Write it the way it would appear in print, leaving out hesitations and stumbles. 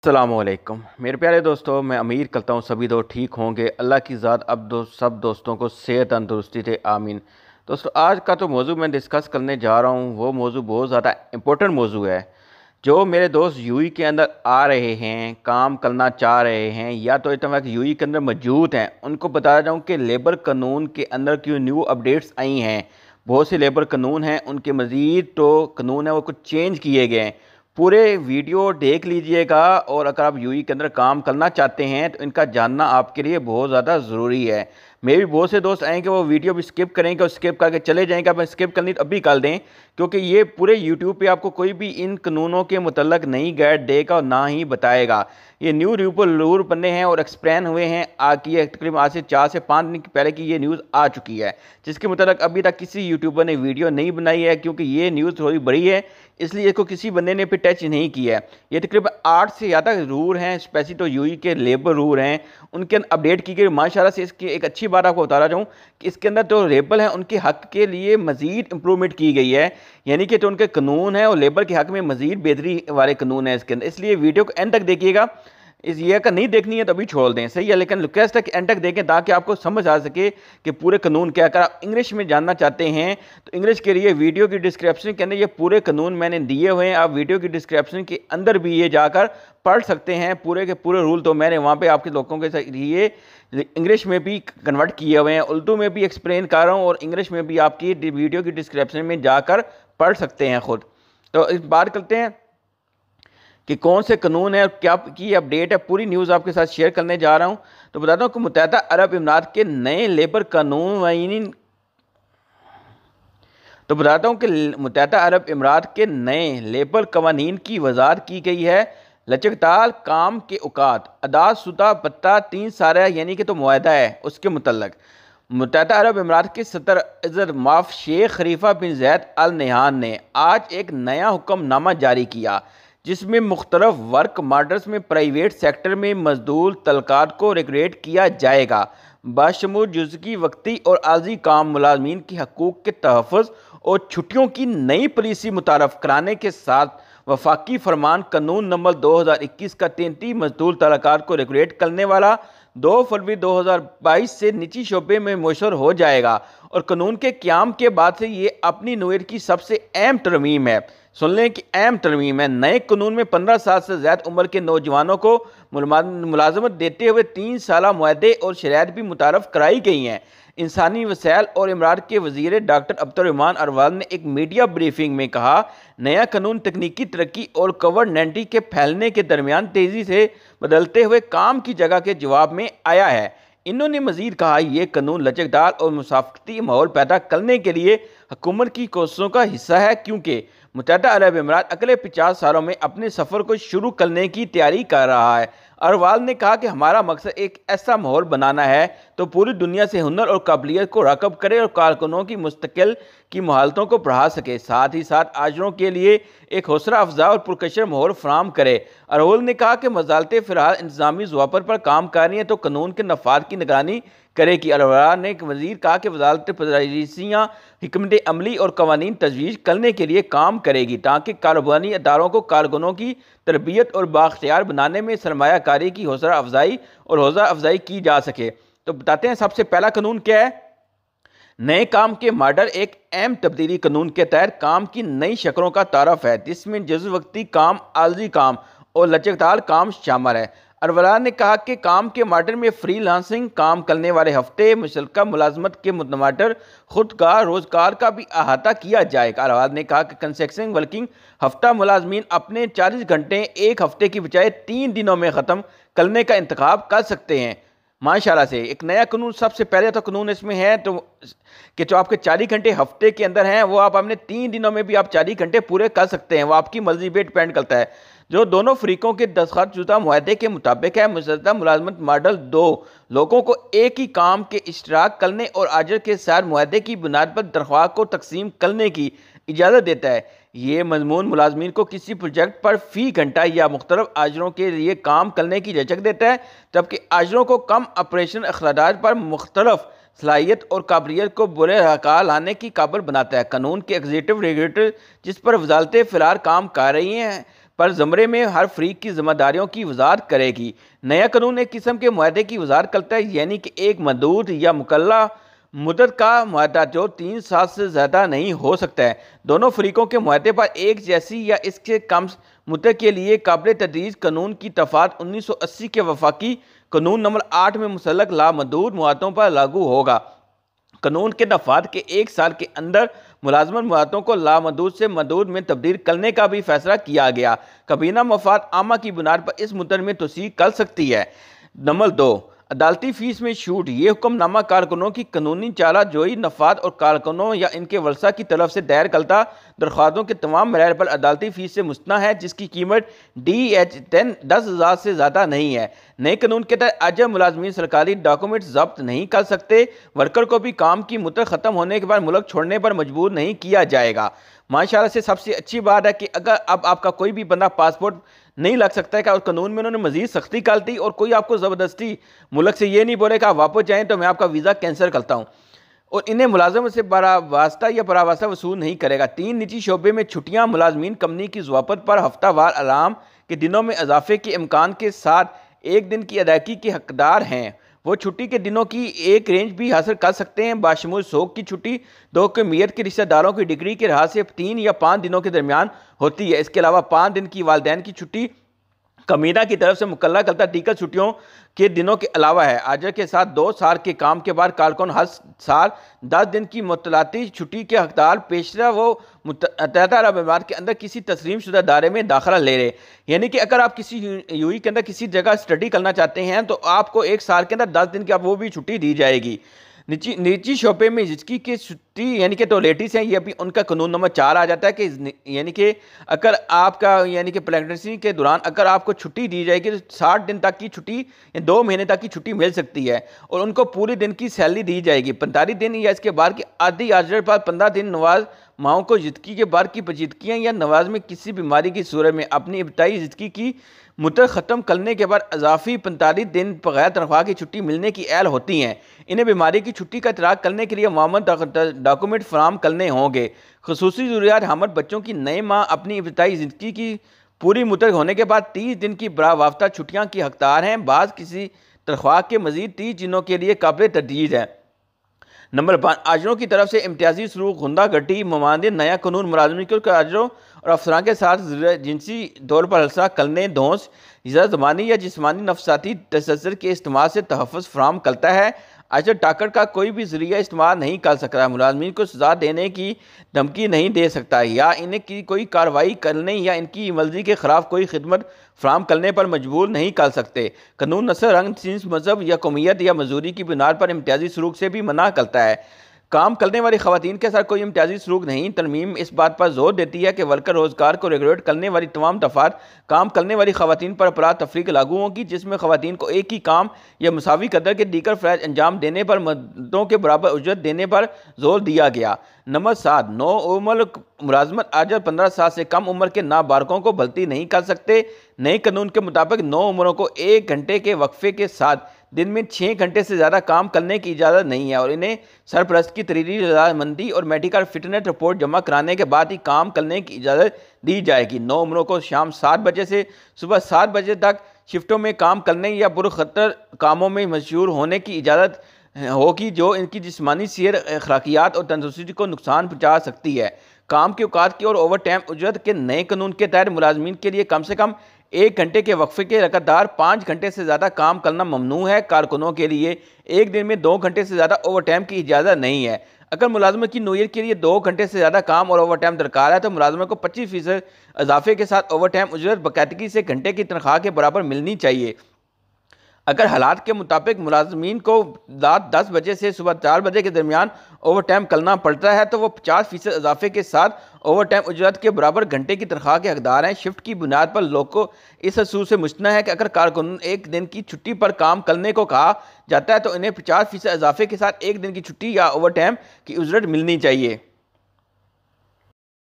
अस्सलाम वालेकुम मेरे प्यारे दोस्तों। मैं उम्मीद करता हूँ सभी दोस्त ठीक होंगे। अल्लाह की ज़ात अब सब दोस्तों को सेहत तंदुरुस्ती दे, आमीन। दोस्तों, आज का तो मौजू मैं डिस्कस करने जा रहा हूँ, वो मौजू बहुत ज़्यादा इम्पोर्टेंट मौजू है। जो मेरे दोस्त यूएई के अंदर आ रहे हैं, काम करना चाह रहे हैं, या तो इतना कि यूएई के अंदर मौजूद हैं, उनको बता रहा हूँ कि लेबर कानून के अंदर क्यों न्यू अपडेट्स आई हैं। बहुत से लेबर कानून हैं, उनके मज़ीद तो कानून है वो कुछ चेंज किए गए हैं। पूरे वीडियो देख लीजिएगा, और अगर आप यूएई के अंदर काम करना चाहते हैं तो इनका जानना आपके लिए बहुत ज़्यादा ज़रूरी है। मेरे भी बहुत से दोस्त आएंगे वो वीडियो भी स्किप करेंगे और स्किप करके चले जाएंगे। आप स्किप करनी तो अभी कर दें, क्योंकि ये पूरे यूट्यूब पे आपको कोई भी इन कानूनों के मुतल्लक नई गाइड देगा और ना ही बताएगा। ये न्यू रूल बने हैं और एक्सप्लेन हुए हैं कि तकरीबन आज से 4 से 5 दिन पहले की ये न्यूज़ आ चुकी है, जिसके मुतल्लक अभी तक किसी यूट्यूबर ने वीडियो नहीं बनाई है, क्योंकि ये न्यूज़ थोड़ी बड़ी है, इसलिए इसको किसी बंदे ने पे टच नहीं किया है। ये तकरीबन 8 से ज़्यादा रूल हैं, स्पेशली तो यूएई के लेबर रूल हैं, उनके अपडेट की गई। माशाल्लाह से इसकी एक अच्छी बात आपको बता रहा हूँ कि इसके अंदर जो लेबर हैं उनके हक़ के लिए मज़ीद इंप्रूवमेंट की गई है, यानी कि जो उनके कानून है और लेबर के हक़ में मज़ीद बेहतरी वाले कानून है इसके अंदर। इसलिए वीडियो को एंड तक देखिएगा। इस ये का नहीं देखनी है तो अभी छोड़ दें, सही है, लेकिन रिक्वेस्ट है कि एंड तक देखें ताकि आपको समझ आ सके कि पूरे कानून क्या। अगर आप इंग्लिश में जानना चाहते हैं तो इंग्लिश के लिए वीडियो की डिस्क्रिप्शन के अंदर ये पूरे कानून मैंने दिए हुए हैं। आप वीडियो की डिस्क्रिप्शन के अंदर भी ये जाकर पढ़ सकते हैं। पूरे के पूरे रूल तो मैंने वहाँ पे आपके लोगों के लिए इंग्लिश में भी कन्वर्ट किए हुए हैं, उर्दू में भी एक्सप्लेन कर रहा हूँ, और इंग्लिश में भी आपकी वीडियो की डिस्क्रिप्शन में जाकर पढ़ सकते हैं खुद। तो इस बात करते हैं कि कौन से कानून है और क्या की अपडेट है। पूरी न्यूज़ आपके साथ शेयर करने जा रहा हूं। तो बताता हूं कि मुत्तहदा अरब इमारात के नए लेबर कानून मुत्तहदा अरब इमारात के नए लेबर कवानीन की वजाहत की गई है। लचकदार काम के औकात अदाशुदा भत्ता 3 साल यानी कि तो मुआहदा है, उसके मुतल्लक मुत्तहदा अरब इमारात के सदर इज़्ज़त माफ शेख खलीफा बिन ज़ैद अल नहयान ने आज एक नया हुक्मनामा जारी किया, जिसमें मुख्तलिफ वर्क मॉडल्स में प्राइवेट सेक्टर में मजदूर तलकात को रेगुलेट किया जाएगा, बाशमूल जुज़ई वक्ती और आर्जी काम मुलाजमीन के हकूक़ के तहफ़्फ़ुज़ और छुट्टियों की नई पॉलिसी मुतारफ़ कराने के साथ वफाकी फरमान कानून नंबर 2021 का 33 मजदूर तलकात को रेगुलेट करने वाला 2 फरवरी 2022 से निजी शोबे में मुयस्सर हो जाएगा, और कानून के क़याम के बाद से ये अपनी नौईयत की सबसे अहम तरमीम है। सुन लें कि अहम तरमीम है। नए कानून में 15 साल से ज़्यादा उम्र के नौजवानों को मुलाजमत देते हुए 3 साल मुआहदे और शराइत भी मुतारफ़ कराई गई हैं। इंसानी वसाइल और इमरात के वज़ीर डॉक्टर अब्दुर्रहमान अरवाल ने एक मीडिया ब्रीफिंग में कहा, नया कानून तकनीकी तरक्की और कोविड-19 के फैलने के दरमियान तेज़ी से बदलते हुए काम की जगह के जवाब में आया है। इन्होंने मज़ीद कहा, यह कानून लचकदार और मुसाफती माहौल पैदा करने के लिए हुकूमत की कोशिशों का हिस्सा है, क्योंकि मुत्तहदा अरब इमारात अगले 50 सालों में अपने सफ़र को शुरू करने की तैयारी कर रहा है। अरवाल ने कहा कि हमारा मकसद एक ऐसा माहौल बनाना है तो पूरी दुनिया से हुनर और काबिलियत को राग़िब करे और कारकुनों की मुस्तकिल की महारतों को बढ़ा सके, साथ ही साथ आजरों के लिए एक हौसला अफजा और पुरकशर माहौल फराहम करे। अरवाल ने कहा कि वजारतें फ़िलहाल इंतज़ामी ज़वाबित पर काम कर रही हैं तो कानून के नफाद की निगरानी करेगी। अरवाल ने वज़ीर कहा कि वजारत पॉलिसियाँ हिकमत अमली और कवानीन तजवीज़ करने के लिए काम करेगी, ताकि कारोबारी अदारों को कारकुनों की तरबियत और बाख्तियार बनाने में सरमायाकारी की हौसला अफजाई की जा सके। तो बताते हैं सबसे पहला कानून क्या है। नए काम के मॉडल एक अहम तब्दीली कानून के तहत काम की नई शक्लों का तारफ़ है, जिसमें जुज़ वक्ती काम, आर्जी काम और लचकदार काम शामिल है। अरवाल ने कहा कि काम के मॉडल में फ्रीलांसिंग काम करने वाले हफ्ते, मुशतरका मुलाजमत के मॉडल, खुदकार रोज़गार का भी अहाता किया जाएगा। अरवाल ने कहा कि कंसेक्शन वर्किंग हफ्ता मुलाजमीन अपने 40 घंटे एक हफ्ते की बजाय 3 दिनों में ख़त्म करने का इंतखाब कर सकते हैं। माशाल्लाह से एक नया कानून, सबसे पहले तो कानून इसमें है तो कि जो आपके 40 घंटे हफ्ते के अंदर हैं वो आप अपने 3 दिनों में भी आप 40 घंटे पूरे कर सकते हैं। वो आपकी मर्जी पे डिपेंड करता है। जो दोनों फ़रीकों के दस्तखतशुदा मुआहदे के मुताबिक है। मुशतरका मुलाजमत मॉडल 2 लोगों को एक ही काम के इश्तराक करने और आजर के साथ मुआहदे की बुनियाद पर तनख्वाह को तकसीम करने की इजाज़त देता है। ये मजमून मुलाजमीन को किसी प्रोजेक्ट पर फ़ी घंटा या मुख्तलिफ आजरों के लिए काम करने की इजाज़त देता है, जबकि आजरों को कम ऑपरेशन अखराजात पर मुख्तलिफ सलाहियत और काबिलियत को बुरे हकार लाने की काबिल बनाता है। कानून के एग्जीक्यूटिव रेगुलेटर जिस पर वजारतें फ़िलहाल काम कर रही हैं پر زمرے میں ہر فریق کی ذمہ داریوں کی وضاحت کرے گی۔ نیا قانون ایک قسم کے معاہدے کی وضاحت کرتا ہے، یعنی کہ ایک محدود یا مکلہ مدت کا معاہدہ جو 3 سال سے زیادہ نہیں ہو سکتا ہے۔ دونوں فریقوں کے معاہدے پر ایک جیسی یا اس سے کم مدت کے لیے قابل تجدید قانون کی تفصیلات 1980 کے وفاقی قانون نمبر 8 میں مسلح لامحدود معاہدوں پر لاگو ہوگا۔ قانون کے نفاذ کے 1 سال کے اندر ملازمت معاہدوں کو لامحدود سے محدود میں تبدیل کرنے کا بھی فیصلہ کیا گیا۔ کابینہ مفاد عامہ کی بنیاد پر اس مدت میں توسیع کر سکتی ہے۔ نمبر 2، عدالتی فیس میں چھوٹ۔ یہ حکم نامہ کارکنوں کی قانونی چارہ جوئی نفاذ اور کارکنوں یا ان کے ورثاء کی طرف سے دائر کردہ درخواستوں کے تمام مراحل پر عدالتی فیس سے مستثنی ہے، جس کی قیمت $10,000 سے زیادہ نہیں ہے۔ نئے قانون کے تحت اجر ملازمین سرکاری ڈاکومنٹ ضبط نہیں کر سکتے۔ ورکر کو بھی کام کی مدت ختم ہونے کے بعد ملک چھوڑنے پر مجبور نہیں کیا جائے گا۔ ماشاءاللہ سے سب سے اچھی بات ہے کہ اگر اب آپ کا کوئی بھی بندہ پاسپورٹ نہیں لگ سکتا ہے کہ قانون میں انہوں نے مزید سختی کر دی، اور کوئی آپ کو زبردستی ملک سے یہ نہیں بولے کہ آپ واپس جائیں تو میں آپ کا ویزا کینسل کرتا ہوں، اور انہیں ملازمت سے برا واسطہ یا برا واسطہ وصول نہیں کرے گا۔ 3، نجی شعبے میں چھٹیاں۔ ملازمین کمپنی کی ضوابط پر ہفتہ وار آرام کے دنوں میں اضافے کے امکان کے ساتھ 1 دن کی ادائیگی کے حقدار ہیں۔ وہ چھٹی کے دنوں کی ایک رینج بھی حاصل کر سکتے ہیں، باشمول سوگ کی چھٹی۔ 2، قومیت کے رشتہ داروں کی ڈگری کے لحاظ سے 3 یا 5 دنوں کے درمیان ہوتی ہے۔ اس کے علاوہ 5 دن کی والدین کی چھٹی کابینہ کی طرف سے مقرر کردہ دیگر چھٹیوں کے دنوں کے علاوہ ہے۔ اجر کے ساتھ 2 سال کے کام کے بعد کارکن ہر سال 10 دن کی مطلعاتی چھٹی کے حقدار پیشتر وہ متحدہ عرب امارات کے اندر کسی تسلیم شدہ ادارے میں داخلہ لے رہے، یعنی کہ اگر آپ کسی یو ای کے اندر کسی جگہ اسٹڈی کرنا چاہتے ہیں تو آپ کو 1 سال کے اندر 10 دن کی وہ بھی چھٹی دی جائے گی۔ نجی شعبے میں زچگی کی چھٹی یعنی کہ ٹولیٹس ہیں، یہ بھی ان کا قانون نمبر 4 آ جاتا ہے کہ یعنی کہ اگر آپ کا یعنی کہ پریگننسی کے دوران اگر آپ کو چھٹی دی جائے گی تو 60 دن تک کی چھٹی یا 2 مہینے تک کی چھٹی مل سکتی ہے، اور ان کو پورے دن کی سیلری دی جائے گی۔ 45 دن یا اس کے بعد کی آدھی اجرت پر 15 دن نواز ماہوں کو زچگی کے بعد کی پیچیدگیاں یا نواز میں کسی بیماری کی صورت میں اپنی ابتدائی زچگی کی مدت ختم کرنے کے بعد اضافی 45 دن بغیر تنخواہ کی چھٹی ملنے کی اہل ہوتی ہیں۔ انہیں بیماری کی چھٹی کا ادراک کرنے کے لیے معمر ڈاکومنٹ فراہم کرنے ہوں گے۔ خصوصی ضروریات حامل بچوں کی نئے ماں اپنی ابتدائی زندگی کی پوری مدت ہونے کے بعد 30 دن کی برا وافطہ چھٹیاں کی حقدار ہیں۔ بعض کسی تنخواہ کے مزید 30 دنوں کے لیے قابل تردید ہے۔ نمبر 5، اجروں کی طرف سے امتیازی سلوک غنڈہ گردی ممانعت۔ نیا قانون ملازمین کے اجروں اور افسران کے ساتھ جنسی طور پر ہراساں کرنے، دھوس یا زبانی یا جسمانی نفسیاتی تشدد کے استعمال سے تحفظ فراہم کرتا ہے۔ اجر ٹاکر کا کوئی بھی ذریعہ استعمال نہیں کر سکتا، ملازمین کو سزا دینے کی دھمکی نہیں دے سکتا، یا انہیں کی کوئی کارروائی کرنے یا ان کی مرضی کے خلاف کوئی خدمت فراہم کرنے پر مجبور نہیں کر سکتے۔ قانون نسل، رنگ، جنس، مذہب یا قومیت یا مزدوری کی بنیاد پر امتیازی سلوک سے بھی منع کرتا ہے۔ کام کرنے والی خواتین کے ساتھ کوئی امتیازی سلوک نہیں۔ ترمیم اس بات پر زور دیتی ہے کہ ورکر روزگار کو ریگولیٹ کرنے والی تمام دفعات کام کرنے والی خواتین پر افراد تفریق لاگو ہوں گی، جس میں خواتین کو ایک ہی کام یا مساوی قدر کے دیگر فرائض انجام دینے پر مردوں کے برابر اجرت دینے پر زور دیا گیا۔ نمبر 7، نو عمر ملازمت اجر 15 سال سے کم عمر کے نابالغوں کو بھرتی نہیں کر سکتے۔ نئے قانون کے مطابق نو عمروں کو 1 گھنٹے کے وقفے کے ساتھ دن میں 6 گھنٹے سے زیادہ کام کرنے کی اجازت نہیں ہے، اور انہیں سرپرست کی تحریری رضامندی اور میڈیکل فٹنس رپورٹ جمع کرانے کے بعد ہی کام کرنے کی اجازت دی جائے گی۔ نو عمروں کو شام 7 بجے سے صبح 7 بجے تک شفٹوں میں کام کرنے یا پرخطر کاموں میں مشغول ہونے کی اجازت ہوگی جو ان کی جسمانی صحت، اخلاقیات اور تندرستی کو نقصان پہنچا سکتی ہے۔ کام کے اوقات کی اور اوور ٹائم اجرت کے نئے قانون کے تحت ملازمین کے لیے کم سے کم 1 گھنٹے کے وقفے کے لگاتار 5 گھنٹے سے زیادہ کام کرنا ممنوع ہے۔ کارکنوں کے لیے ایک دن میں 2 گھنٹے سے زیادہ اوور ٹائم کی اجازت نہیں ہے۔ اگر ملازمت کی نوعیت کے لیے 2 گھنٹے سے زیادہ کام اور اوور ٹائم درکار ہے تو ملازمت کو 25% اضافے کے ساتھ اوور ٹائم اجرت باقاعدگی سے گھنٹے کی تنخواہ کے برابر ملنی چاہیے۔ اگر حالات کے مطابق ملازمین کو رات 10 بجے سے صبح 4 بجے کے درمیان اوور ٹائم کرنا پڑتا ہے تو وہ 50% اضافے کے ساتھ اوور ٹائم اجرت کے برابر گھنٹے کی تنخواہ کے حقدار ہیں۔ شفٹ کی بنیاد پر لوگ کو اس اصول سے مستثنی ہے کہ اگر کارکن ایک دن کی چھٹی پر کام کرنے کو کہا جاتا ہے تو انہیں 50% اضافے کے ساتھ 1 دن کی چھٹی یا اوور ٹائم کی اجرت ملنی چاہیے۔